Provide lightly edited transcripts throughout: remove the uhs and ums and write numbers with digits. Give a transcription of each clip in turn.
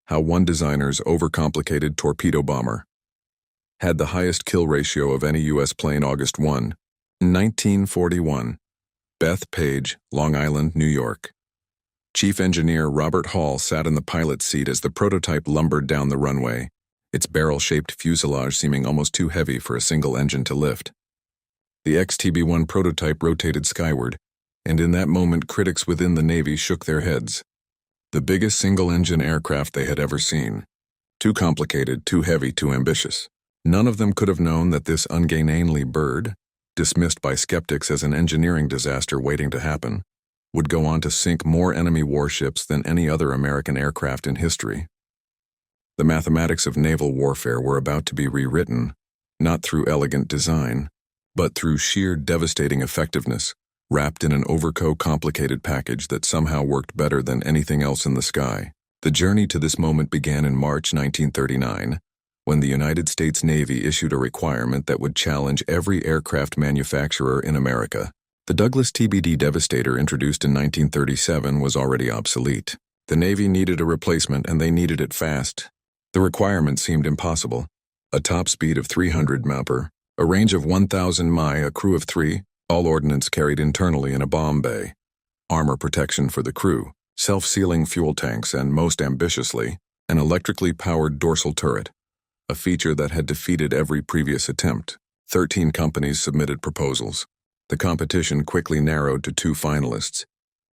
how one designer's overcomplicated torpedo bomber had the highest kill ratio of any U.S. plane. August 1, 1941. Beth Page, Long Island, New York. Chief Engineer Robert Hall sat in the pilot's seat as the prototype lumbered down the runway, its barrel-shaped fuselage seeming almost too heavy for a single engine to lift. The XTB-1 prototype rotated skyward, and in that moment critics within the Navy shook their heads. The biggest single-engine aircraft they had ever seen. Too complicated, too heavy, too ambitious. None of them could have known that this ungainly bird, dismissed by skeptics as an engineering disaster waiting to happen, would go on to sink more enemy warships than any other American aircraft in history. The mathematics of naval warfare were about to be rewritten, not through elegant design, but through sheer devastating effectiveness, wrapped in an complicated package that somehow worked better than anything else in the sky. The journey to this moment began in March 1939, when the United States Navy issued a requirement that would challenge every aircraft manufacturer in America. The Douglas TBD Devastator, introduced in 1937, was already obsolete. The Navy needed a replacement, and they needed it fast. The requirement seemed impossible. A top speed of 300 mph, a range of 1,000 mi, a crew of 3, all ordnance carried internally in a bomb bay, armor protection for the crew, self-sealing fuel tanks, and most ambitiously, an electrically powered dorsal turret, a feature that had defeated every previous attempt. 13 companies submitted proposals. The competition quickly narrowed to 2 finalists.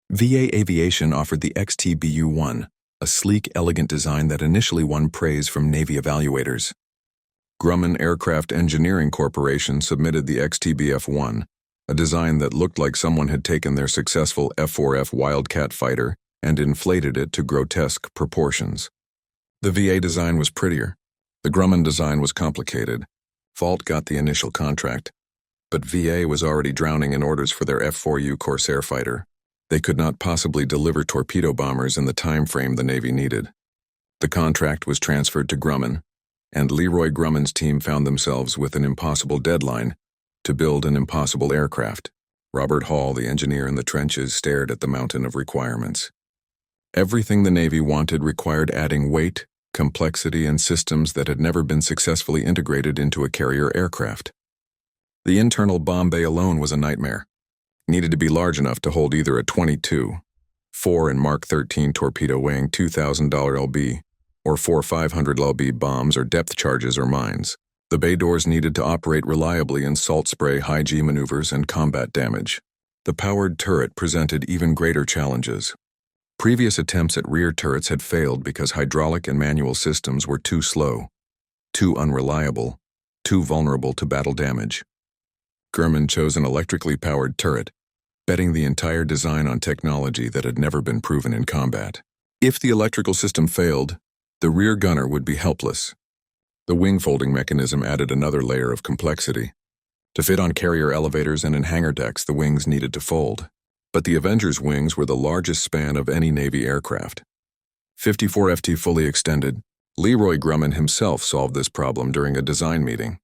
VA Aviation offered the XTBU-1, a sleek, elegant design that initially won praise from Navy evaluators. Grumman Aircraft Engineering Corporation submitted the XTBF-1, a design that looked like someone had taken their successful F-4F Wildcat fighter and inflated it to grotesque proportions. The VA design was prettier. The Grumman design was complicated. Fault got the initial contract, but VA was already drowning in orders for their F-4U Corsair fighter. They could not possibly deliver torpedo bombers in the time frame the Navy needed. The contract was transferred to Grumman, and Leroy Grumman's team found themselves with an impossible deadline to build an impossible aircraft. Robert Hall, the engineer in the trenches, stared at the mountain of requirements. Everything the Navy wanted required adding weight, complexity, and systems that had never been successfully integrated into a carrier aircraft. The internal bomb bay alone was a nightmare. Needed to be large enough to hold either a 22, 4 and Mark 13 torpedo weighing $2,000 lb, or 4 500 lb bombs or depth charges or mines. The bay doors needed to operate reliably in salt spray, high G maneuvers, and combat damage. The powered turret presented even greater challenges. Previous attempts at rear turrets had failed because hydraulic and manual systems were too slow, too unreliable, too vulnerable to battle damage. Grumman chose an electrically powered turret, betting the entire design on technology that had never been proven in combat. If the electrical system failed, the rear gunner would be helpless. The wing folding mechanism added another layer of complexity. To fit on carrier elevators and in hangar decks, the wings needed to fold. But the Avenger's wings were the largest span of any Navy aircraft. 54 ft fully extended. Leroy Grumman himself solved this problem during a design meeting.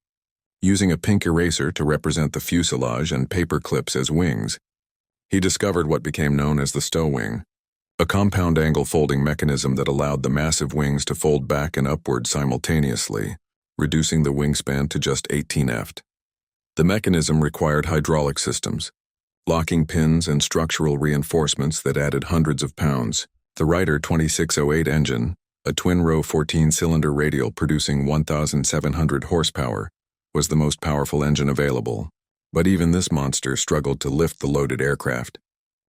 Using a pink eraser to represent the fuselage and paper clips as wings, he discovered what became known as the stow wing, a compound angle folding mechanism that allowed the massive wings to fold back and upward simultaneously, reducing the wingspan to just 18 ft. The mechanism required hydraulic systems, locking pins, and structural reinforcements that added hundreds of pounds. The Ryder 2608 engine, a twin-row 14-cylinder radial producing 1,700 horsepower, was the most powerful engine available. But even this monster struggled to lift the loaded aircraft.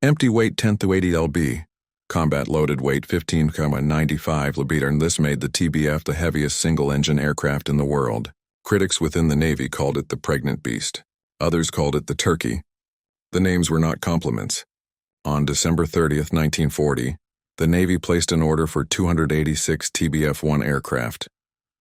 Empty weight 10 to 80 lb. Combat loaded weight 15,95 lb, and this made the TBF the heaviest single-engine aircraft in the world. Critics within the Navy called it the pregnant beast. Others called it the turkey. The names were not compliments. On December 30th, 1940, the Navy placed an order for 286 TBF-1 aircraft,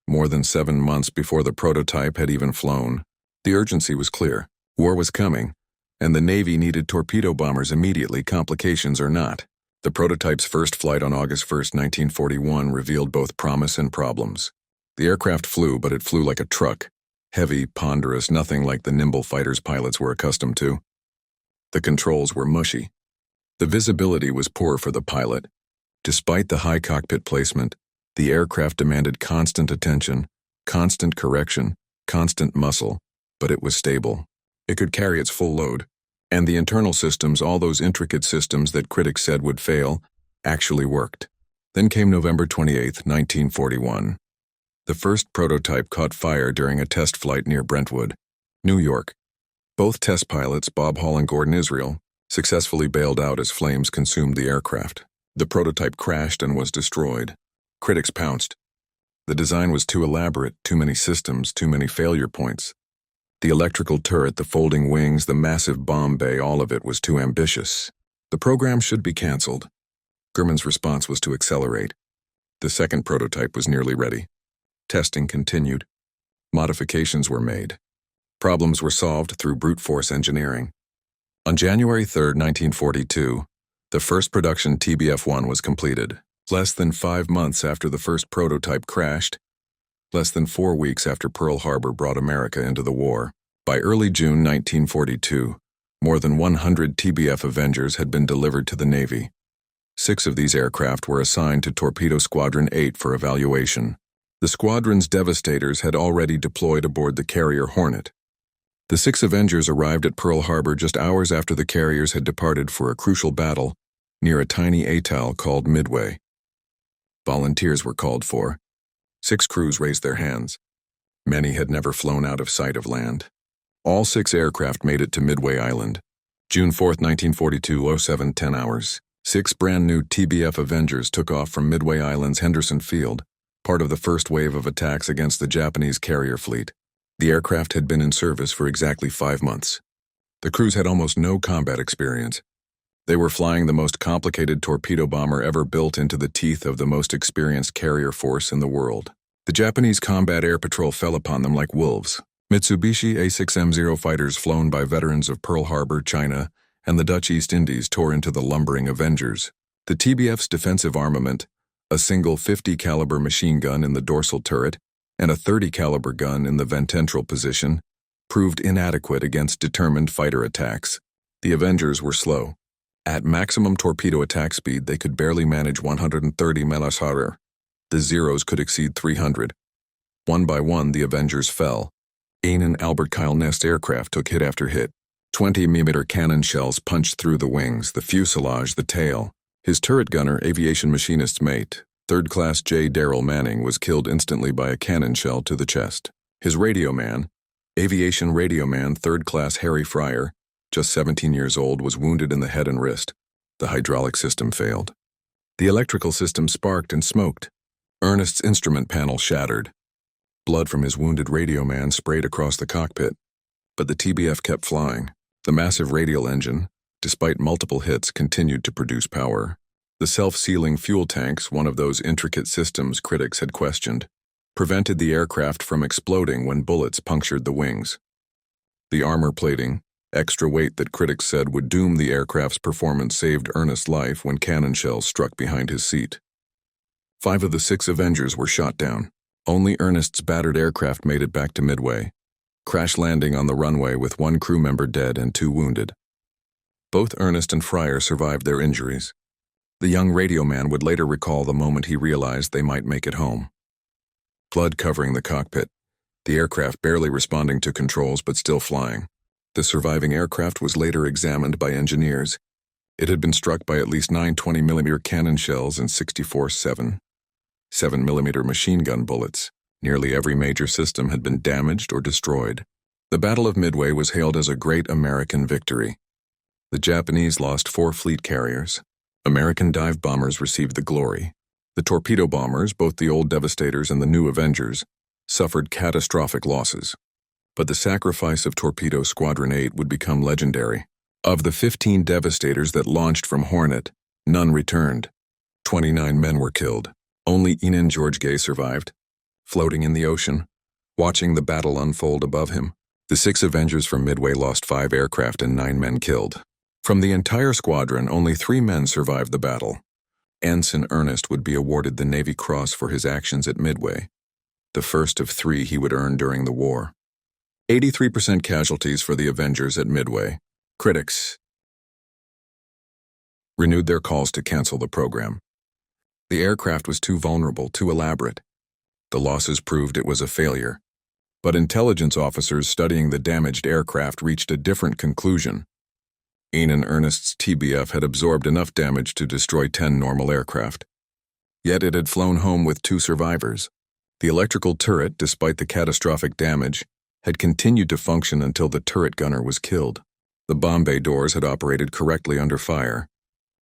more than 7 months before the prototype had even flown. The urgency was clear. War was coming, and the Navy needed torpedo bombers immediately, complications or not. The prototype's first flight on August 1, 1941 revealed both promise and problems. The aircraft flew, but it flew like a truck. Heavy, ponderous, nothing like the nimble fighters pilots were accustomed to. The controls were mushy. The visibility was poor for the pilot. Despite the high cockpit placement, The aircraft demanded constant attention, constant correction, constant muscle, but it was stable. It could carry its full load. And the internal systems, all those intricate systems that critics said would fail, actually worked. Then came November 28, 1941. The first prototype caught fire during a test flight near Brentwood, New York. Both test pilots, Bob Hall and Gordon Israel, successfully bailed out as flames consumed the aircraft. The prototype crashed and was destroyed. Critics pounced. The design was too elaborate, too many systems, too many failure points. The electrical turret, the folding wings, the massive bomb bay, all of it was too ambitious. The program should be canceled. Grumman's response was to accelerate. The second prototype was nearly ready. Testing continued. Modifications were made. Problems were solved through brute force engineering. On January 3, 1942, the first production TBF-1 was completed. Less than 5 months after the first prototype crashed, less than 4 weeks after Pearl Harbor brought America into the war. By early June 1942, more than 100 TBF Avengers had been delivered to the Navy. 6 of these aircraft were assigned to Torpedo Squadron 8 for evaluation. The squadron's Devastators had already deployed aboard the carrier Hornet. The 6 Avengers arrived at Pearl Harbor just hours after the carriers had departed for a crucial battle near a tiny atoll called Midway. Volunteers were called for. 6 crews raised their hands. Many had never flown out of sight of land. All 6 aircraft made it to Midway Island. June 4, 1942, 07:10 hours. 6 brand-new TBF Avengers took off from Midway Island's Henderson Field, part of the first wave of attacks against the Japanese carrier fleet. The aircraft had been in service for exactly 5 months. The crews had almost no combat experience. They were flying the most complicated torpedo bomber ever built into the teeth of the most experienced carrier force in the world. The Japanese combat air patrol fell upon them like wolves. Mitsubishi A6M0 fighters flown by veterans of Pearl Harbor, China, and the Dutch East Indies tore into the lumbering Avengers. The TBF's defensive armament, a single 50 caliber machine gun in the dorsal turret and a 30 caliber gun in the ventral position, proved inadequate against determined fighter attacks. The Avengers were slow. At maximum torpedo attack speed, they could barely manage 130 mph. The Zeros could exceed 300. One by one, the Avengers fell. Ain and Albert Kyle Nest aircraft took hit after hit. 20mm cannon shells punched through the wings, the fuselage, the tail. His turret gunner, aviation machinist's mate, 3rd Class J. Darrell Manning, was killed instantly by a cannon shell to the chest. His radio man, aviation radio man 3rd Class Harry Fryer, just 17 years old, was wounded in the head and wrist. The hydraulic system failed. The electrical system sparked and smoked. Ernest's instrument panel shattered. Blood from his wounded radio man sprayed across the cockpit. But the TBF kept flying. The massive radial engine, despite multiple hits, continued to produce power. The self-sealing fuel tanks, one of those intricate systems critics had questioned, prevented the aircraft from exploding when bullets punctured the wings. The armor plating, extra weight that critics said would doom the aircraft's performance, saved Ernest's life when cannon shells struck behind his seat. 5 of the 6 Avengers were shot down. Only Ernest's battered aircraft made it back to Midway, crash landing on the runway with 1 crew member dead and 2 wounded. Both Ernest and Fryer survived their injuries. The young radio man would later recall the moment he realized they might make it home. Blood covering the cockpit, the aircraft barely responding to controls but still flying. The surviving aircraft was later examined by engineers. It had been struck by at least 9 20mm cannon shells and 64 7mm machine gun bullets. Nearly every major system had been damaged or destroyed. The Battle of Midway was hailed as a great American victory. The Japanese lost 4 fleet carriers. American dive bombers received the glory. The torpedo bombers, both the old Devastators and the new Avengers, suffered catastrophic losses. But the sacrifice of Torpedo Squadron 8 would become legendary. Of the 15 Devastators that launched from Hornet, none returned. 29 men were killed. Only Enan George Gay survived, floating in the ocean, watching the battle unfold above him. The 6 Avengers from Midway lost 5 aircraft and 9 men killed. From the entire squadron, only 3 men survived the battle. Ensign Ernest would be awarded the Navy Cross for his actions at Midway, the first of 3 he would earn during the war. 83% casualties for the Avengers at Midway. Critics renewed their calls to cancel the program. The aircraft was too vulnerable, too elaborate. The losses proved it was a failure. But intelligence officers studying the damaged aircraft reached a different conclusion. Ian and Ernest's TBF had absorbed enough damage to destroy 10 normal aircraft. Yet it had flown home with 2 survivors. The electrical turret, despite the catastrophic damage, had continued to function until the turret gunner was killed. The bomb bay doors had operated correctly under fire.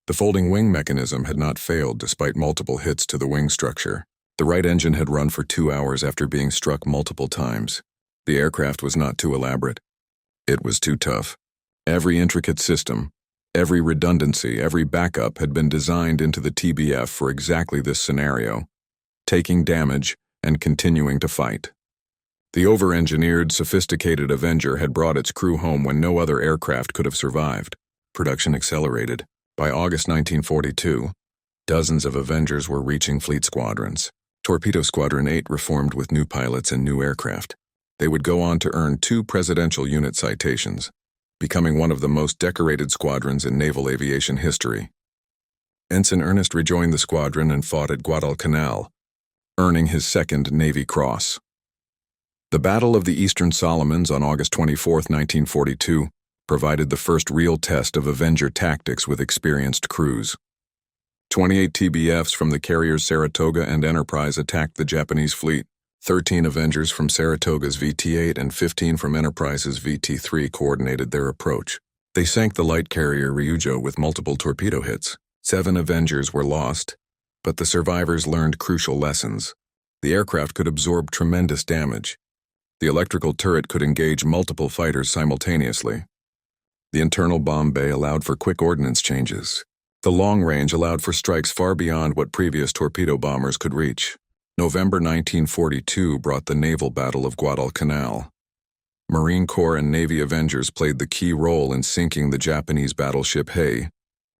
The folding wing mechanism had not failed despite multiple hits to the wing structure. The right engine had run for 2 hours after being struck multiple times. The aircraft was not too elaborate. It was too tough. Every intricate system, every redundancy, every backup had been designed into the TBF for exactly this scenario, taking damage and continuing to fight. The over-engineered, sophisticated Avenger had brought its crew home when no other aircraft could have survived. Production accelerated. By August 1942, dozens of Avengers were reaching fleet squadrons. Torpedo Squadron 8 reformed with new pilots and new aircraft. They would go on to earn 2 Presidential Unit citations, becoming one of the most decorated squadrons in naval aviation history. Ensign Ernest rejoined the squadron and fought at Guadalcanal, earning his 2nd Navy Cross. The Battle of the Eastern Solomons on August 24, 1942, provided the first real test of Avenger tactics with experienced crews. 28 TBFs from the carriers Saratoga and Enterprise attacked the Japanese fleet. 13 Avengers from Saratoga's VT-8 and 15 from Enterprise's VT-3 coordinated their approach. They sank the light carrier Ryujo with multiple torpedo hits. 7 Avengers were lost, but the survivors learned crucial lessons. The aircraft could absorb tremendous damage. The electrical turret could engage multiple fighters simultaneously. The internal bomb bay allowed for quick ordnance changes. The long range allowed for strikes far beyond what previous torpedo bombers could reach. November 1942 brought the naval battle of Guadalcanal. Marine Corps and Navy Avengers played the key role in sinking the Japanese battleship Hei,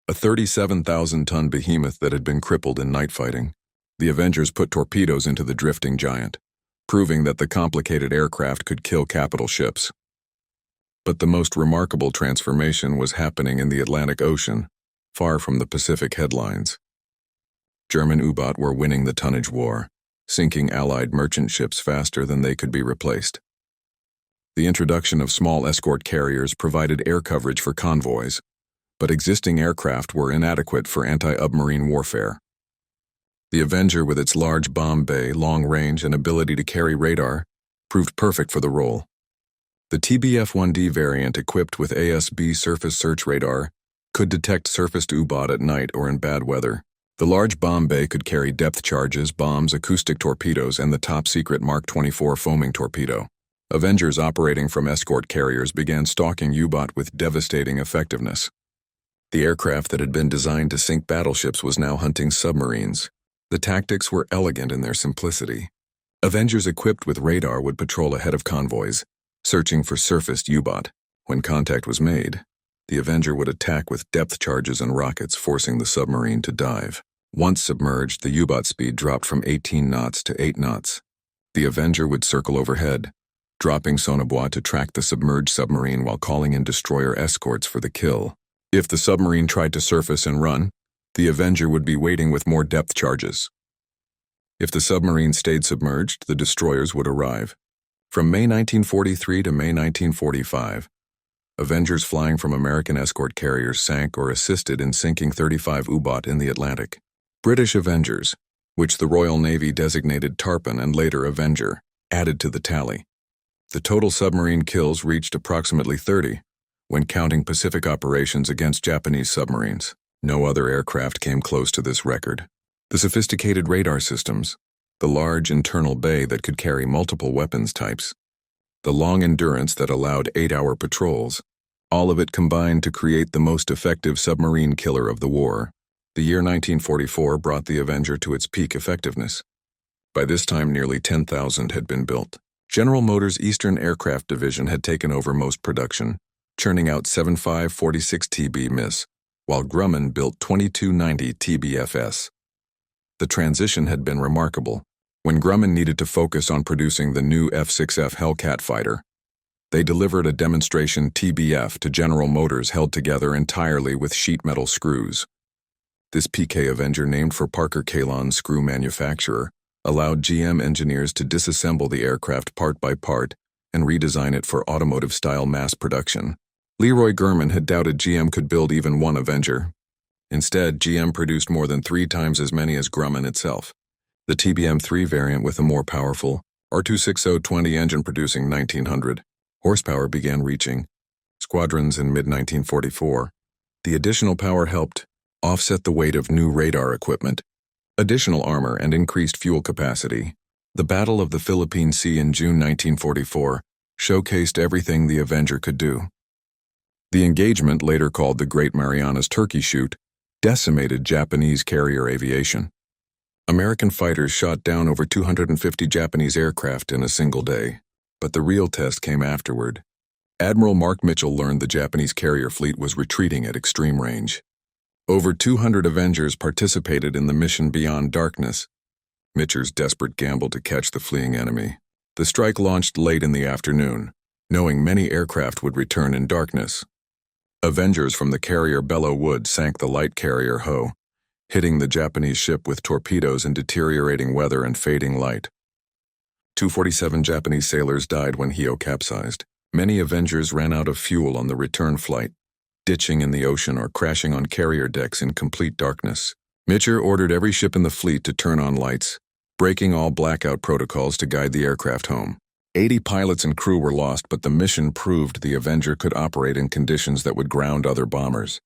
a 37,000-ton behemoth that had been crippled in night fighting. The Avengers put torpedoes into the drifting giant, proving that the complicated aircraft could kill capital ships. But the most remarkable transformation was happening in the Atlantic Ocean, far from the Pacific headlines. German U-boat were winning the tonnage war, sinking Allied merchant ships faster than they could be replaced. The introduction of small escort carriers provided air coverage for convoys, but existing aircraft were inadequate for anti-submarine warfare. The Avenger, with its large bomb bay, long range, and ability to carry radar, proved perfect for the role. The TBF-1D variant, equipped with ASB surface search radar, could detect surfaced U-boat at night or in bad weather. The large bomb bay could carry depth charges, bombs, acoustic torpedoes, and the top-secret Mark 24 foaming torpedo. Avengers operating from escort carriers began stalking U-boat with devastating effectiveness. The aircraft that had been designed to sink battleships was now hunting submarines. The tactics were elegant in their simplicity. Avengers equipped with radar would patrol ahead of convoys, searching for surfaced U-boat. When contact was made, the Avenger would attack with depth charges and rockets, forcing the submarine to dive. Once submerged, the U-boat speed dropped from 18 knots to 8 knots. The Avenger would circle overhead, dropping sonobuoy to track the submerged submarine while calling in destroyer escorts for the kill. If the submarine tried to surface and run, the Avenger would be waiting with more depth charges. If the submarine stayed submerged, the destroyers would arrive. From May 1943 to May 1945, Avengers flying from American escort carriers sank or assisted in sinking 35 U-boat in the Atlantic. British Avengers, which the Royal Navy designated Tarpon and later Avenger, added to the tally. The total submarine kills reached approximately 30, when counting Pacific operations against Japanese submarines. No other aircraft came close to this record. The sophisticated radar systems, the large internal bay that could carry multiple weapons types, the long endurance that allowed 8-hour patrols, all of it combined to create the most effective submarine killer of the war. The year 1944 brought the Avenger to its peak effectiveness. By this time, nearly 10,000 had been built. General Motors' Eastern Aircraft Division had taken over most production, churning out 7546 TB MIS, while Grumman built 2290 TBFS. The transition had been remarkable. When Grumman needed to focus on producing the new F-6F Hellcat fighter, they delivered a demonstration TBF to General Motors held together entirely with sheet metal screws. This PK Avenger, named for Parker Kalon's screw manufacturer, allowed GM engineers to disassemble the aircraft part by part and redesign it for automotive-style mass production. Leroy German had doubted GM could build even one Avenger. Instead, GM produced more than 3 times as many as Grumman itself. The TBM-3 variant with a more powerful R260-20 engine producing 1,900 horsepower began reaching squadrons in mid-1944. The additional power helped offset the weight of new radar equipment, additional armor, and increased fuel capacity. The Battle of the Philippine Sea in June 1944 showcased everything the Avenger could do. The engagement, later called the Great Marianas Turkey Shoot, decimated Japanese carrier aviation. American fighters shot down over 250 Japanese aircraft in a single day. But the real test came afterward. Admiral Mark Mitchell learned the Japanese carrier fleet was retreating at extreme range. Over 200 Avengers participated in the mission Beyond Darkness, Mitchell's desperate gamble to catch the fleeing enemy. The strike launched late in the afternoon, knowing many aircraft would return in darkness. Avengers from the carrier Belleau Wood sank the light carrier Ho, hitting the Japanese ship with torpedoes in deteriorating weather and fading light. 247 Japanese sailors died when Hio capsized. Many Avengers ran out of fuel on the return flight, ditching in the ocean or crashing on carrier decks in complete darkness. Mitchell ordered every ship in the fleet to turn on lights, breaking all blackout protocols to guide the aircraft home. 80 pilots and crew were lost, but the mission proved the Avenger could operate in conditions that would ground other bombers.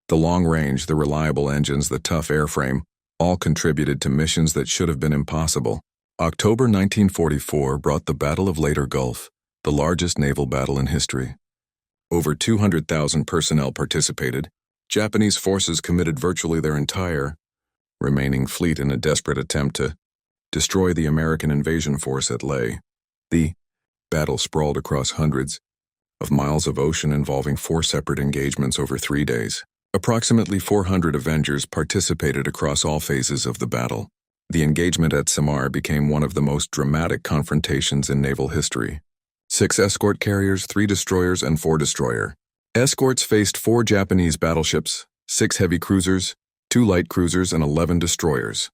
The long range, the reliable engines, the tough airframe, all contributed to missions that should have been impossible. October 1944 brought the Battle of Leyte Gulf, the largest naval battle in history. Over 200,000 personnel participated. Japanese forces committed virtually their entire remaining fleet in a desperate attempt to destroy the American invasion force at Leyte. The battle sprawled across hundreds of miles of ocean, involving 4 separate engagements over 3 days. Approximately 400 Avengers participated across all phases of the battle. The engagement at Samar became one of the most dramatic confrontations in naval history. 6 escort carriers, 3 destroyers, and 4 destroyer escorts faced 4 Japanese battleships, 6 heavy cruisers, 2 light cruisers, and 11 destroyers.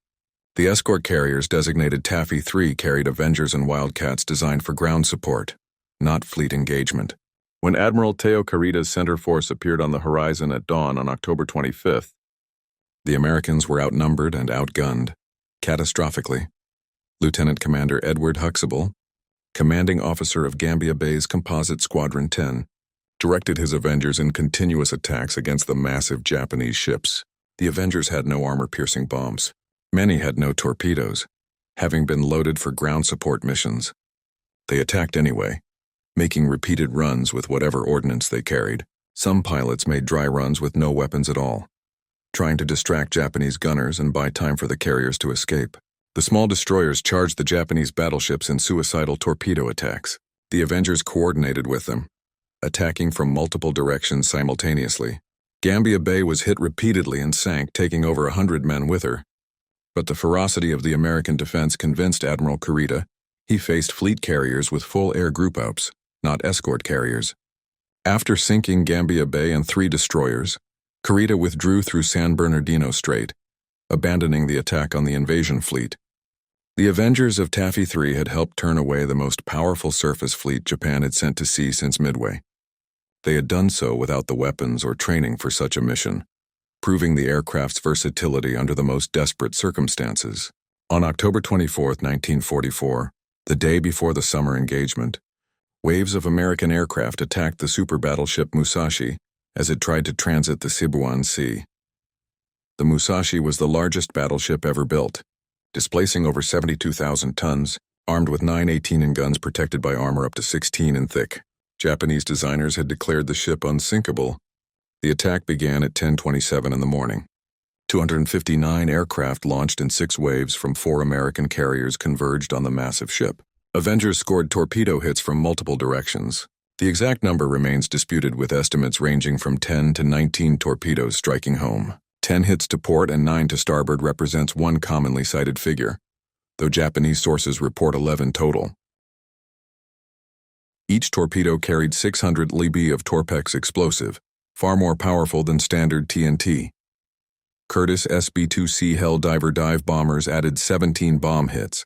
The escort carriers, designated Taffy 3, carried Avengers and Wildcats designed for ground support, not fleet engagement. When Admiral Teo Kurita's center force appeared on the horizon at dawn on October 25th, the Americans were outnumbered and outgunned, catastrophically. Lieutenant Commander Edward Huxtable, commanding officer of Gambia Bay's Composite Squadron 10, directed his Avengers in continuous attacks against the massive Japanese ships. The Avengers had no armor-piercing bombs. Many had no torpedoes, having been loaded for ground support missions. They attacked anyway, making repeated runs with whatever ordnance they carried. Some pilots made dry runs with no weapons at all, trying to distract Japanese gunners and buy time for the carriers to escape. The small destroyers charged the Japanese battleships in suicidal torpedo attacks. The Avengers coordinated with them, attacking from multiple directions simultaneously. Gambia Bay was hit repeatedly and sank, taking over 100 men with her. But the ferocity of the American defense convinced Admiral Kurita he faced fleet carriers with full air group-ups, not escort carriers. After sinking Gambia Bay and 3 destroyers, Kurita withdrew through San Bernardino Strait, abandoning the attack on the invasion fleet. The Avengers of Taffy 3 had helped turn away the most powerful surface fleet Japan had sent to sea since Midway. They had done so without the weapons or training for such a mission, proving the aircraft's versatility under the most desperate circumstances. On October 24, 1944, the day before the summer engagement, waves of American aircraft attacked the super battleship Musashi as it tried to transit the Sibuan Sea. The Musashi was the largest battleship ever built, displacing over 72,000 tons, armed with 9 18-inch guns protected by armor up to 16 in thick. Japanese designers had declared the ship unsinkable. The attack began at 10:27 in the morning. 259 aircraft launched in 6 waves from 4 American carriers converged on the massive ship. Avengers scored torpedo hits from multiple directions. The exact number remains disputed, with estimates ranging from 10 to 19 torpedoes striking home. 10 hits to port and 9 to starboard represents one commonly cited figure, though Japanese sources report 11 total. Each torpedo carried 600 lb of Torpex explosive, far more powerful than standard TNT. Curtiss SB-2C Helldiver dive bombers added 17 bomb hits.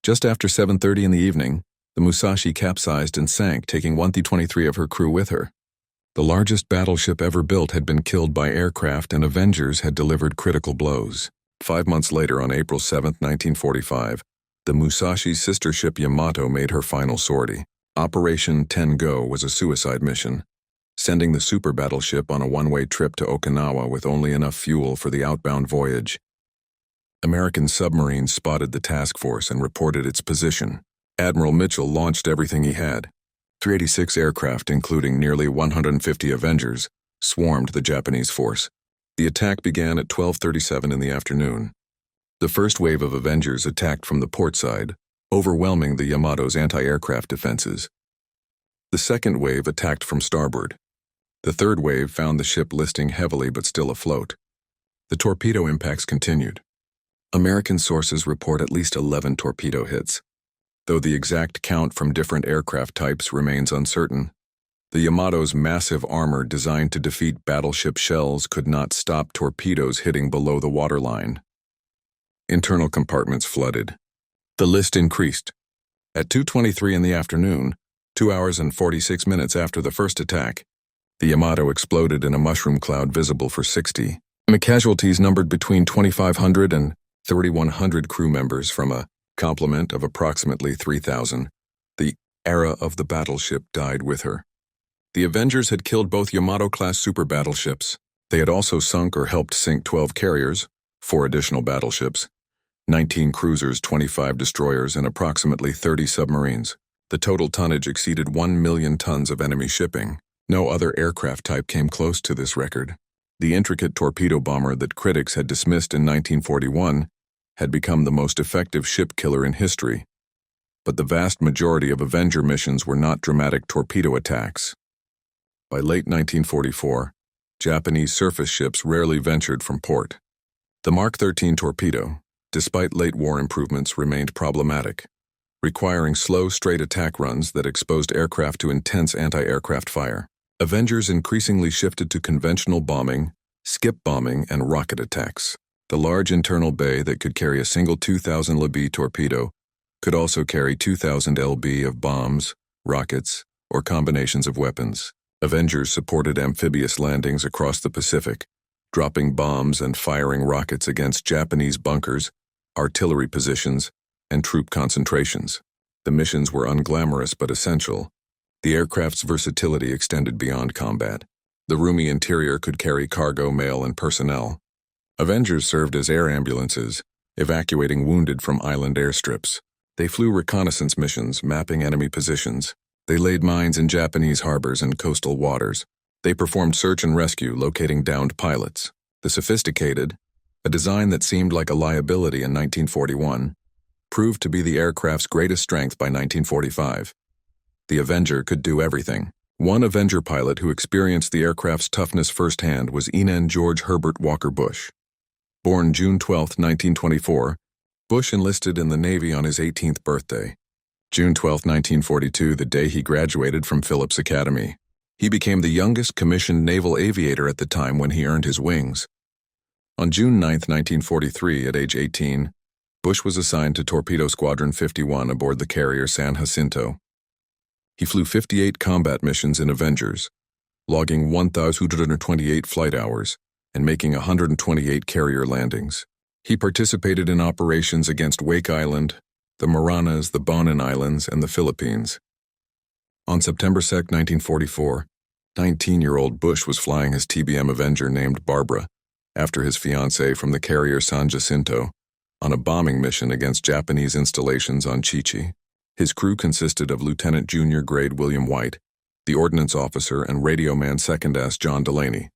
Just after 7:30 in the evening, the Musashi capsized and sank, taking 123 of her crew with her. The largest battleship ever built had been killed by aircraft, and Avengers had delivered critical blows. 5 months later, on April 7, 1945, the Musashi's sister ship Yamato made her final sortie. Operation 10 Go was a suicide mission, sending the super battleship on a one-way trip to Okinawa with only enough fuel for the outbound voyage. American submarines spotted the task force and reported its position. Admiral Mitchell launched everything he had. 386 aircraft, including nearly 150 Avengers, swarmed the Japanese force. The attack began at 12:37 in the afternoon. The first wave of Avengers attacked from the port side, overwhelming the Yamato's anti-aircraft defenses. The second wave attacked from starboard. The third wave found the ship listing heavily but still afloat. The torpedo impacts continued. American sources report at least 11 torpedo hits, though the exact count from different aircraft types remains uncertain. The Yamato's massive armor designed to defeat battleship shells could not stop torpedoes hitting below the waterline. Internal compartments flooded. The list increased. At 2:23 in the afternoon, 2 hours and 46 minutes after the first attack, the Yamato exploded in a mushroom cloud visible for 60. And the casualties numbered between 2,500 and 3,100 crew members from a complement of approximately 3,000. The era of the battleship died with her. The Avengers had killed both Yamato-class super battleships. They had also sunk or helped sink 12 carriers, 4 additional battleships, 19 cruisers, 25 destroyers, and approximately 30 submarines. The total tonnage exceeded 1 million tons of enemy shipping. No other aircraft type came close to this record. The intricate torpedo bomber that critics had dismissed in 1941 had become the most effective ship killer in history. But the vast majority of Avenger missions were not dramatic torpedo attacks. By late 1944, Japanese surface ships rarely ventured from port. The Mark 13 torpedo, despite late war improvements, remained problematic, requiring slow, straight attack runs that exposed aircraft to intense anti-aircraft fire. Avengers increasingly shifted to conventional bombing, skip bombing, and rocket attacks. The large internal bay that could carry a single 2,000 lb torpedo could also carry 2,000 lb of bombs, rockets, or combinations of weapons. Avengers supported amphibious landings across the Pacific, dropping bombs and firing rockets against Japanese bunkers, artillery positions, and troop concentrations. The missions were unglamorous but essential. The aircraft's versatility extended beyond combat. The roomy interior could carry cargo, mail, and personnel. Avengers served as air ambulances, evacuating wounded from island airstrips. They flew reconnaissance missions, mapping enemy positions. They laid mines in Japanese harbors and coastal waters. They performed search and rescue, locating downed pilots. The Sophisticated, a design that seemed like a liability in 1941, proved to be the aircraft's greatest strength by 1945. The Avenger could do everything. One Avenger pilot who experienced the aircraft's toughness firsthand was Enan George Herbert Walker Bush. Born June 12, 1924, Bush enlisted in the Navy on his 18th birthday. June 12, 1942, the day he graduated from Phillips Academy. He became the youngest commissioned naval aviator at the time when he earned his wings. On June 9, 1943, at age 18, Bush was assigned to Torpedo Squadron 51 aboard the carrier San Jacinto. He flew 58 combat missions in Avengers, logging 1,228 flight hours and making 128 carrier landings. He participated in operations against Wake Island, the Marianas, the Bonin Islands, and the Philippines. On September 2, 1944, 19-year-old Bush was flying his TBM Avenger named Barbara after his fiancée from the carrier San Jacinto on a bombing mission against Japanese installations on Chichi. His crew consisted of Lieutenant Junior Grade William White, the ordnance officer, and radio man Second-Ass John Delaney.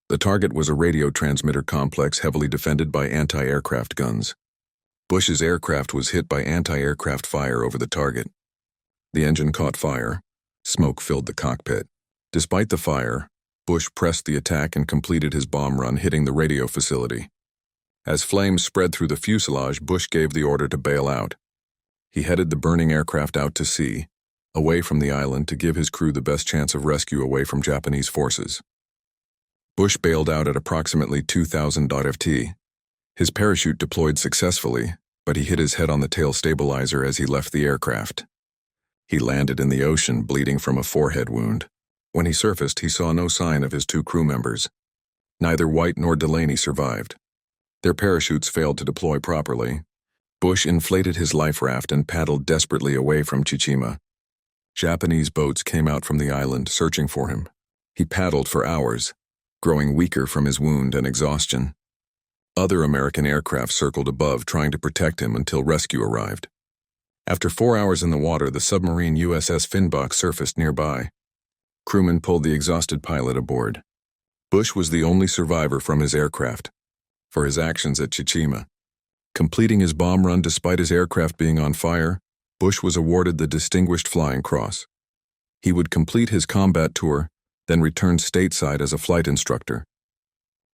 The target was a radio transmitter complex heavily defended by anti-aircraft guns. Bush's aircraft was hit by anti-aircraft fire over the target. The engine caught fire. Smoke filled the cockpit. Despite the fire, Bush pressed the attack and completed his bomb run, hitting the radio facility. As flames spread through the fuselage, Bush gave the order to bail out. He headed the burning aircraft out to sea, away from the island, to give his crew the best chance of rescue away from Japanese forces. Bush bailed out at approximately 2,000 ft. His parachute deployed successfully, but he hit his head on the tail stabilizer as he left the aircraft. He landed in the ocean, bleeding from a forehead wound. When he surfaced, he saw no sign of his two crew members. Neither White nor Delaney survived. Their parachutes failed to deploy properly. Bush inflated his life raft and paddled desperately away from Tsushima. Japanese boats came out from the island searching for him. He paddled for hours, growing weaker from his wound and exhaustion. Other American aircraft circled above, trying to protect him until rescue arrived. After 4 hours in the water, the submarine USS Finnbach surfaced nearby. Crewmen pulled the exhausted pilot aboard. Bush was the only survivor from his aircraft for his actions at Tsushima. Completing his bomb run despite his aircraft being on fire, Bush was awarded the Distinguished Flying Cross. He would complete his combat tour, then return stateside as a flight instructor.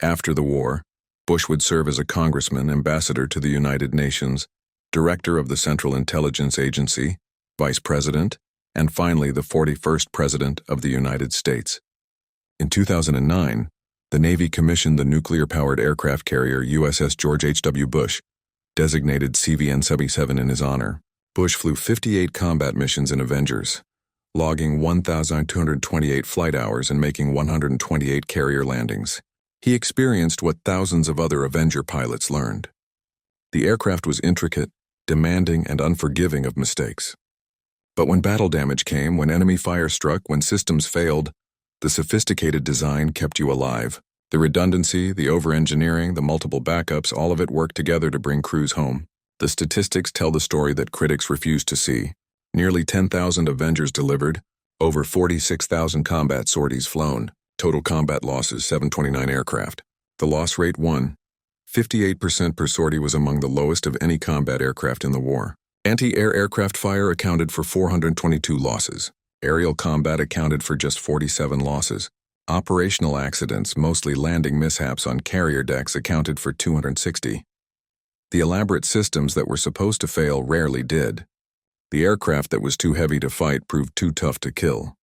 After the war, Bush would serve as a congressman, ambassador to the United Nations, director of the Central Intelligence Agency, vice president, and finally the 41st President of the United States. In 2009, the Navy commissioned the nuclear-powered aircraft carrier USS George H.W. Bush, designated CVN-77 in his honor. Bush flew 58 combat missions in Avengers, logging 1,228 flight hours and making 128 carrier landings. He experienced what thousands of other Avenger pilots learned. The aircraft was intricate, demanding, and unforgiving of mistakes. But when battle damage came, when enemy fire struck, when systems failed, the sophisticated design kept you alive. The redundancy, the over-engineering, the multiple backups, all of it worked together to bring crews home. The statistics tell the story that critics refuse to see. Nearly 10,000 Avengers delivered, over 46,000 combat sorties flown, total combat losses 729 aircraft. The loss rate 58% per sortie was among the lowest of any combat aircraft in the war. Anti-air aircraft fire accounted for 422 losses. Aerial combat accounted for just 47 losses. Operational accidents, mostly landing mishaps on carrier decks, accounted for 260. The elaborate systems that were supposed to fail rarely did. The aircraft that was too heavy to fight proved too tough to kill.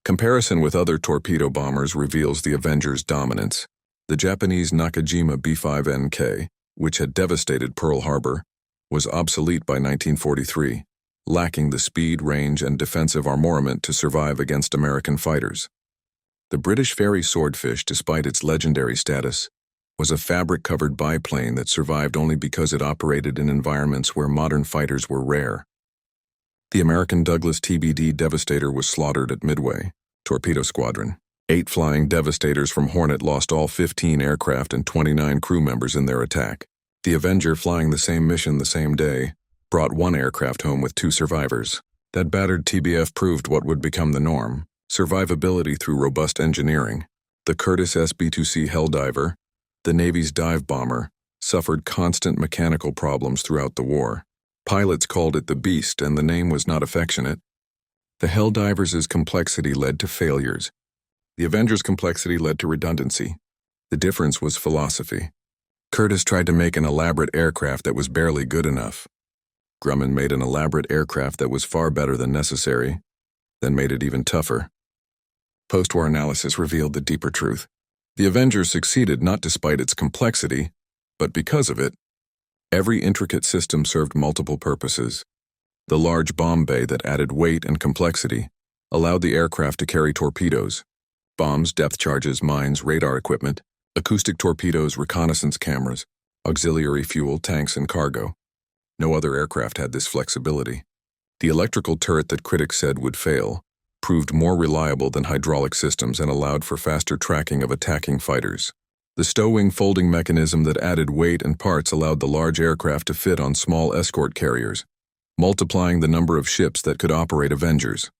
Comparison with other torpedo bombers reveals the Avenger's dominance. The Japanese Nakajima B-5NK, which had devastated Pearl Harbor, was obsolete by 1943, lacking the speed, range, and defensive armament to survive against American fighters. The British Fairey Swordfish, despite its legendary status, was a fabric-covered biplane that survived only because it operated in environments where modern fighters were rare. The American Douglas TBD Devastator was slaughtered at Midway, Torpedo Squadron. 8 flying Devastators from Hornet lost all 15 aircraft and 29 crew members in their attack. The Avenger, flying the same mission the same day, brought 1 aircraft home with 2 survivors. That battered TBF proved what would become the norm: survivability through robust engineering. The Curtiss SB-2C Helldiver, the Navy's dive bomber, suffered constant mechanical problems throughout the war. Pilots called it the Beast, and the name was not affectionate. The Helldiver's complexity led to failures. The Avenger's complexity led to redundancy. The difference was philosophy. Curtiss tried to make an elaborate aircraft that was barely good enough. Grumman made an elaborate aircraft that was far better than necessary, then made it even tougher. Post-war analysis revealed the deeper truth. The Avenger succeeded not despite its complexity, but because of it. Every intricate system served multiple purposes. The large bomb bay that added weight and complexity allowed the aircraft to carry torpedoes, bombs, depth charges, mines, radar equipment, acoustic torpedoes, reconnaissance cameras, auxiliary fuel, tanks, and cargo. No other aircraft had this flexibility. The electrical turret that critics said would fail proved more reliable than hydraulic systems and allowed for faster tracking of attacking fighters. The stow-wing folding mechanism that added weight and parts allowed the large aircraft to fit on small escort carriers, multiplying the number of ships that could operate Avengers.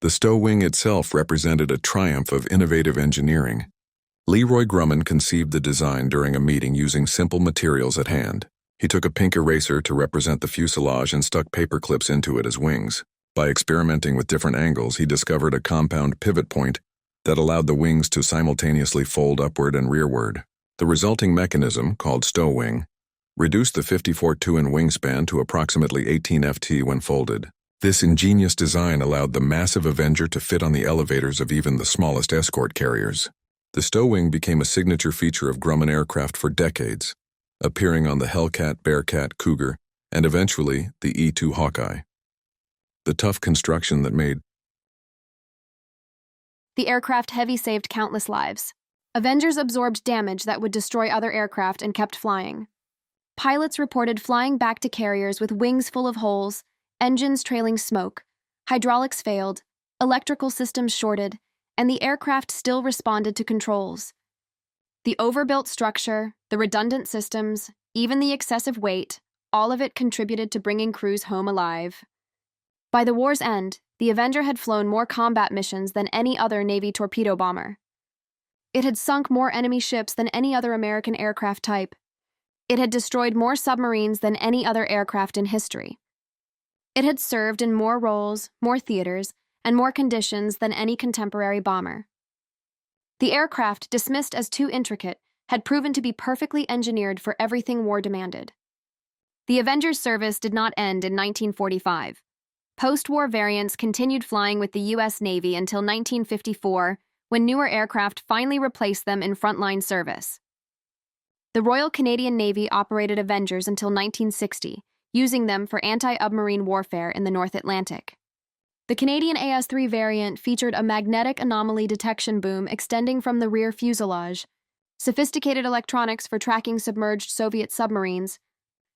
The stow-wing itself represented a triumph of innovative engineering. Leroy Grumman conceived the design during a meeting using simple materials at hand. He took a pink eraser to represent the fuselage and stuck paper clips into it as wings. By experimenting with different angles, he discovered a compound pivot point that allowed the wings to simultaneously fold upward and rearward. The resulting mechanism, called stow-wing, reduced the 54-2 in wingspan to approximately 18 ft when folded. This ingenious design allowed the massive Avenger to fit on the elevators of even the smallest escort carriers. The stow wing became a signature feature of Grumman aircraft for decades, appearing on the Hellcat, Bearcat, Cougar, and eventually the E-2 Hawkeye. The tough construction that made the aircraft heavy saved countless lives. Avengers absorbed damage that would destroy other aircraft and kept flying. Pilots reported flying back to carriers with wings full of holes, engines trailing smoke, hydraulics failed, electrical systems shorted, and the aircraft still responded to controls. The overbuilt structure, the redundant systems, even the excessive weight, all of it contributed to bringing crews home alive. By the war's end, the Avenger had flown more combat missions than any other Navy torpedo bomber. It had sunk more enemy ships than any other American aircraft type. It had destroyed more submarines than any other aircraft in history. It had served in more roles, more theaters, and more conditions than any contemporary bomber. The aircraft, dismissed as too intricate, had proven to be perfectly engineered for everything war demanded. The Avenger's service did not end in 1945. Post-war variants continued flying with the U.S. Navy until 1954, when newer aircraft finally replaced them in frontline service. The Royal Canadian Navy operated Avengers until 1960, using them for anti-submarine warfare in the North Atlantic. The Canadian AS-3 variant featured a magnetic anomaly detection boom extending from the rear fuselage, sophisticated electronics for tracking submerged Soviet submarines,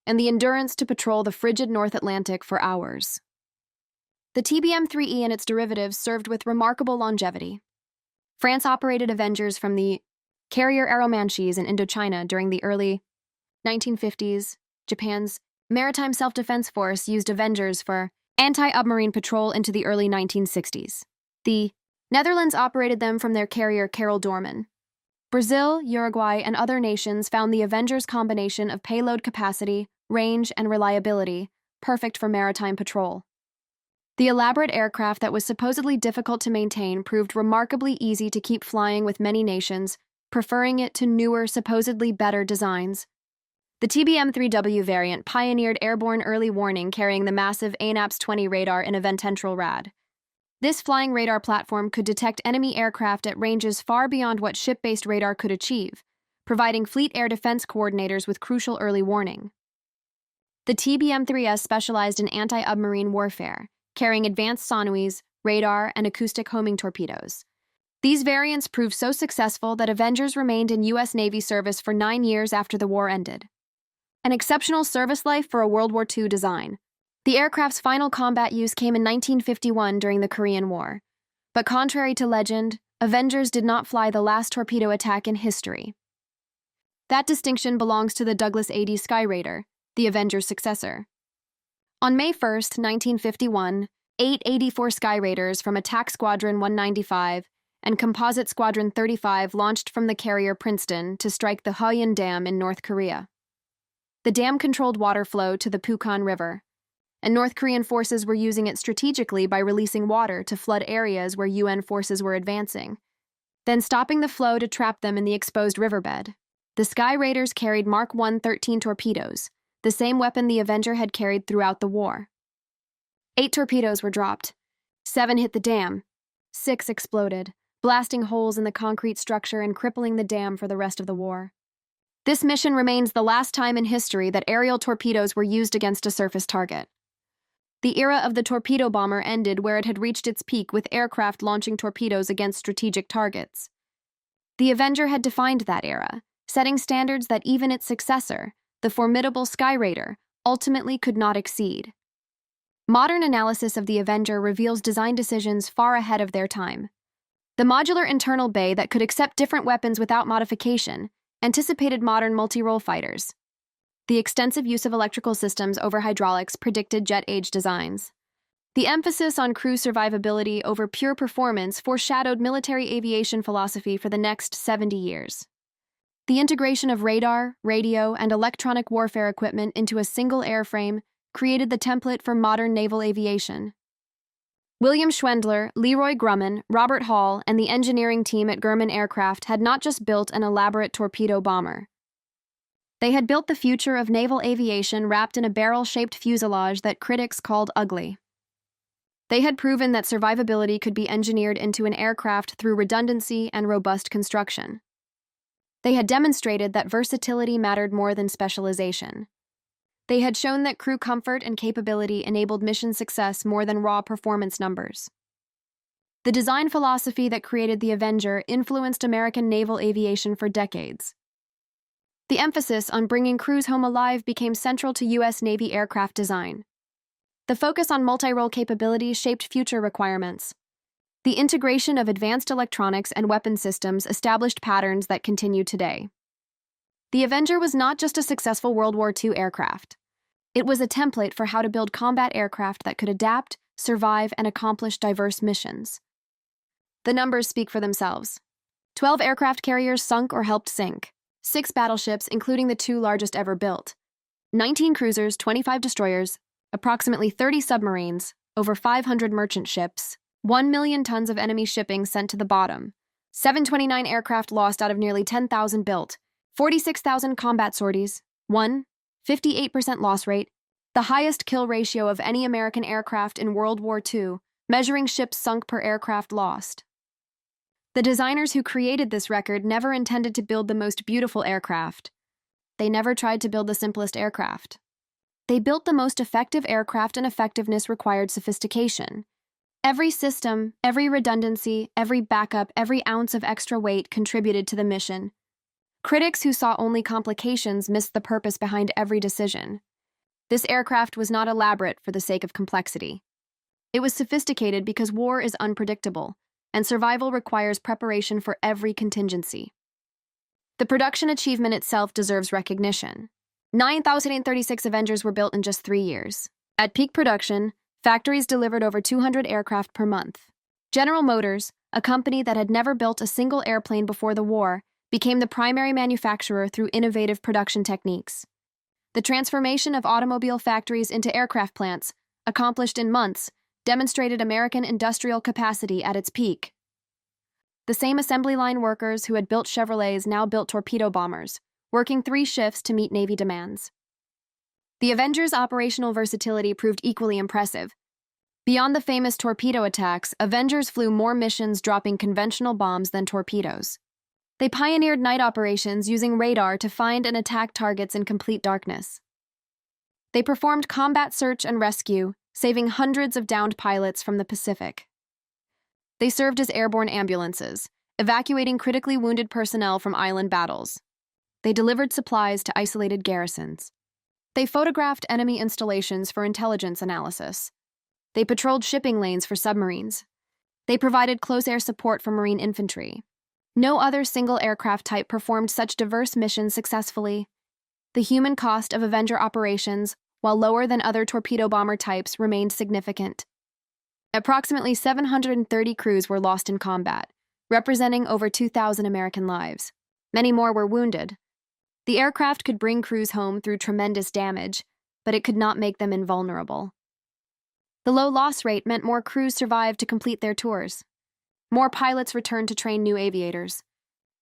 and the endurance to patrol the frigid North Atlantic for hours. The TBM-3E and its derivatives served with remarkable longevity. France operated Avengers from the carrier Aeromanches in Indochina during the early 1950s. Japan's Maritime Self-Defense Force used Avengers for anti-submarine patrol into the early 1960s. The Netherlands operated them from their carrier Carol Doorman. Brazil, Uruguay, and other nations found the Avengers' combination of payload capacity, range, and reliability perfect for maritime patrol. The elaborate aircraft that was supposedly difficult to maintain proved remarkably easy to keep flying with many nations, preferring it to newer, supposedly better designs. The TBM-3W variant pioneered airborne early warning carrying the massive ANAPS-20 radar in a vententral rad. This flying radar platform could detect enemy aircraft at ranges far beyond what ship-based radar could achieve, providing fleet air defense coordinators with crucial early warning. The TBM-3S specialized in anti-submarine warfare, carrying advanced sonoys, radar, and acoustic homing torpedoes. These variants proved so successful that Avengers remained in U.S. Navy service for 9 years after the war ended. An exceptional service life for a World War II design. The aircraft's final combat use came in 1951 during the Korean War. But contrary to legend, Avengers did not fly the last torpedo attack in history. That distinction belongs to the Douglas AD Sky Raider, the Avengers' successor. On May 1, 1951, 8 84 Sky Raiders from Attack Squadron 195 and Composite Squadron 35 launched from the carrier Princeton to strike the Hyeon Dam in North Korea. The dam controlled water flow to the Pukon River, and North Korean forces were using it strategically by releasing water to flood areas where UN forces were advancing, then stopping the flow to trap them in the exposed riverbed. The Sky Raiders carried Mark I 13 torpedoes, the same weapon the Avenger had carried throughout the war. 8 torpedoes were dropped. 7 hit the dam. 6 exploded, blasting holes in the concrete structure and crippling the dam for the rest of the war. This mission remains the last time in history that aerial torpedoes were used against a surface target. The era of the torpedo bomber ended where it had reached its peak with aircraft launching torpedoes against strategic targets. The Avenger had defined that era, setting standards that even its successor, the formidable Sky Raider, ultimately could not exceed. Modern analysis of the Avenger reveals design decisions far ahead of their time. The modular internal bay that could accept different weapons without modification anticipated modern multi-role fighters. The extensive use of electrical systems over hydraulics predicted jet-age designs. The emphasis on crew survivability over pure performance foreshadowed military aviation philosophy for the next 70 years. The integration of radar, radio, and electronic warfare equipment into a single airframe created the template for modern naval aviation. William Schwendler, Leroy Grumman, Robert Hall, and the engineering team at Grumman Aircraft had not just built an elaborate torpedo bomber. They had built the future of naval aviation wrapped in a barrel-shaped fuselage that critics called ugly. They had proven that survivability could be engineered into an aircraft through redundancy and robust construction. They had demonstrated that versatility mattered more than specialization. They had shown that crew comfort and capability enabled mission success more than raw performance numbers. The design philosophy that created the Avenger influenced American naval aviation for decades. The emphasis on bringing crews home alive became central to U.S. Navy aircraft design. The focus on multi-role capabilities shaped future requirements. The integration of advanced electronics and weapon systems established patterns that continue today. The Avenger was not just a successful World War II aircraft. It was a template for how to build combat aircraft that could adapt, survive, and accomplish diverse missions. The numbers speak for themselves. 12 aircraft carriers sunk or helped sink. 6 battleships, including the 2 largest ever built. 19 cruisers, 25 destroyers, approximately 30 submarines, over 500 merchant ships, 1 million tons of enemy shipping sent to the bottom, 729 aircraft lost out of nearly 10,000 built, 46,000 combat sorties, 58% loss rate, the highest kill ratio of any American aircraft in World War II, measuring ships sunk per aircraft lost. The designers who created this record never intended to build the most beautiful aircraft. They never tried to build the simplest aircraft. They built the most effective aircraft, and effectiveness required sophistication. Every system, every redundancy, every backup, every ounce of extra weight contributed to the mission. Critics who saw only complications missed the purpose behind every decision. This aircraft was not elaborate for the sake of complexity. It was sophisticated because war is unpredictable, and survival requires preparation for every contingency. The production achievement itself deserves recognition. 9,036 Avengers were built in just 3 years. At peak production, factories delivered over 200 aircraft per month. General Motors, a company that had never built a single airplane before the war, became the primary manufacturer through innovative production techniques. The transformation of automobile factories into aircraft plants, accomplished in months, demonstrated American industrial capacity at its peak. The same assembly line workers who had built Chevrolets now built torpedo bombers, working 3 shifts to meet Navy demands. The Avenger's operational versatility proved equally impressive. Beyond the famous torpedo attacks, Avengers flew more missions dropping conventional bombs than torpedoes. They pioneered night operations using radar to find and attack targets in complete darkness. They performed combat search and rescue, saving hundreds of downed pilots from the Pacific. They served as airborne ambulances, evacuating critically wounded personnel from island battles. They delivered supplies to isolated garrisons. They photographed enemy installations for intelligence analysis. They patrolled shipping lanes for submarines. They provided close air support for Marine infantry. No other single aircraft type performed such diverse missions successfully. The human cost of Avenger operations, while lower than other torpedo bomber types, remained significant. Approximately 730 crews were lost in combat, representing over 2,000 American lives. Many more were wounded. The aircraft could bring crews home through tremendous damage, but it could not make them invulnerable. The low loss rate meant more crews survived to complete their tours. More pilots returned to train new aviators.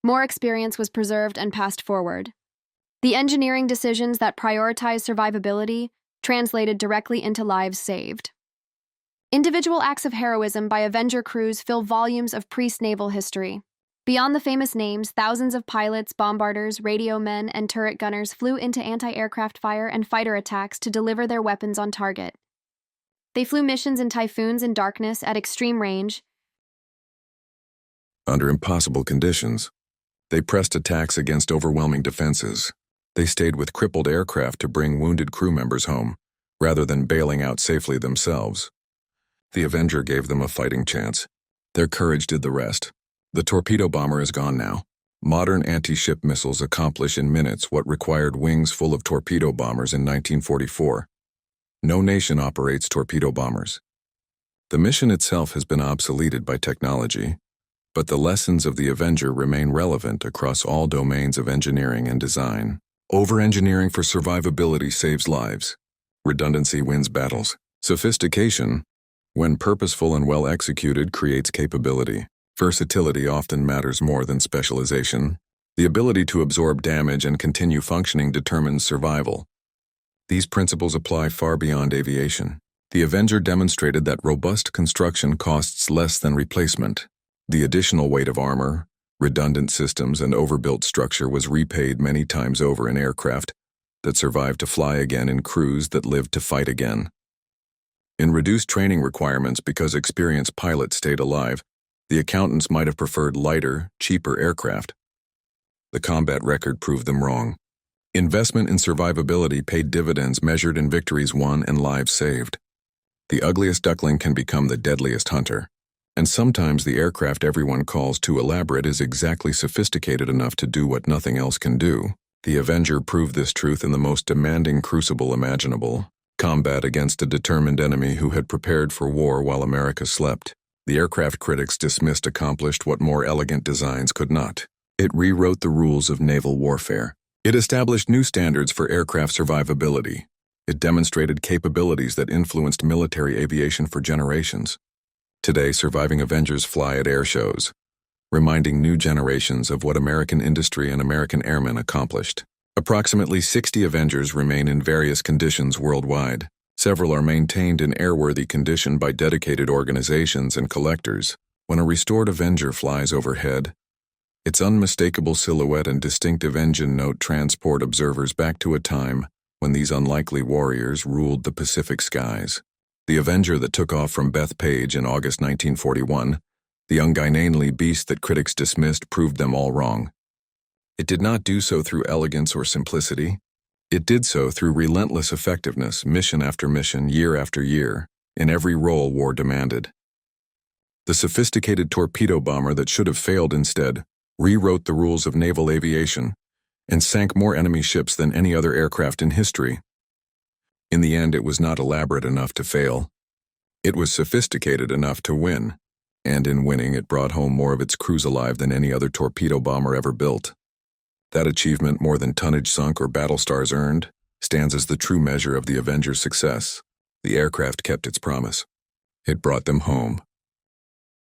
More experience was preserved and passed forward. The engineering decisions that prioritized survivability translated directly into lives saved. Individual acts of heroism by Avenger crews fill volumes of pre-naval history. Beyond the famous names, thousands of pilots, bombarders, radio men, and turret gunners flew into anti-aircraft fire and fighter attacks to deliver their weapons on target. They flew missions in typhoons and darkness at extreme range. Under impossible conditions, they pressed attacks against overwhelming defenses. They stayed with crippled aircraft to bring wounded crew members home, rather than bailing out safely themselves. The Avenger gave them a fighting chance. Their courage did the rest. The torpedo bomber is gone now. Modern anti-ship missiles accomplish in minutes what required wings full of torpedo bombers in 1944. No nation operates torpedo bombers. The mission itself has been obsoleted by technology, but the lessons of the Avenger remain relevant across all domains of engineering and design. Over-engineering for survivability saves lives. Redundancy wins battles. Sophistication, when purposeful and well executed, creates capability. Versatility often matters more than specialization. The ability to absorb damage and continue functioning determines survival. These principles apply far beyond aviation. The Avenger demonstrated that robust construction costs less than replacement. The additional weight of armor, redundant systems, and overbuilt structure was repaid many times over in aircraft that survived to fly again in crews that lived to fight again. In reduced training requirements because experienced pilots stayed alive, the accountants might have preferred lighter, cheaper aircraft. The combat record proved them wrong. Investment in survivability paid dividends measured in victories won and lives saved. The ugliest duckling can become the deadliest hunter, and sometimes the aircraft everyone calls too elaborate is exactly sophisticated enough to do what nothing else can do. The Avenger proved this truth in the most demanding crucible imaginable: combat against a determined enemy who had prepared for war while America slept. The aircraft critics dismissed accomplished what more elegant designs could not. It rewrote the rules of naval warfare. It established new standards for aircraft survivability. It demonstrated capabilities that influenced military aviation for generations. Today, surviving Avengers fly at air shows, reminding new generations of what American industry and American airmen accomplished. Approximately 60 Avengers remain in various conditions worldwide. Several are maintained in airworthy condition by dedicated organizations and collectors. When a restored Avenger flies overhead, its unmistakable silhouette and distinctive engine note transport observers back to a time when these unlikely warriors ruled the Pacific skies. The Avenger that took off from Bethpage in August 1941, the ungainly beast that critics dismissed, proved them all wrong. It did not do so through elegance or simplicity. It did so through relentless effectiveness, mission after mission, year after year, in every role war demanded. The sophisticated torpedo bomber that should have failed instead rewrote the rules of naval aviation and sank more enemy ships than any other aircraft in history. In the end, it was not elaborate enough to fail. It was sophisticated enough to win, and in winning, it brought home more of its crews alive than any other torpedo bomber ever built. That achievement, more than tonnage sunk or battle stars earned, stands as the true measure of the Avenger's success. The aircraft kept its promise. It brought them home.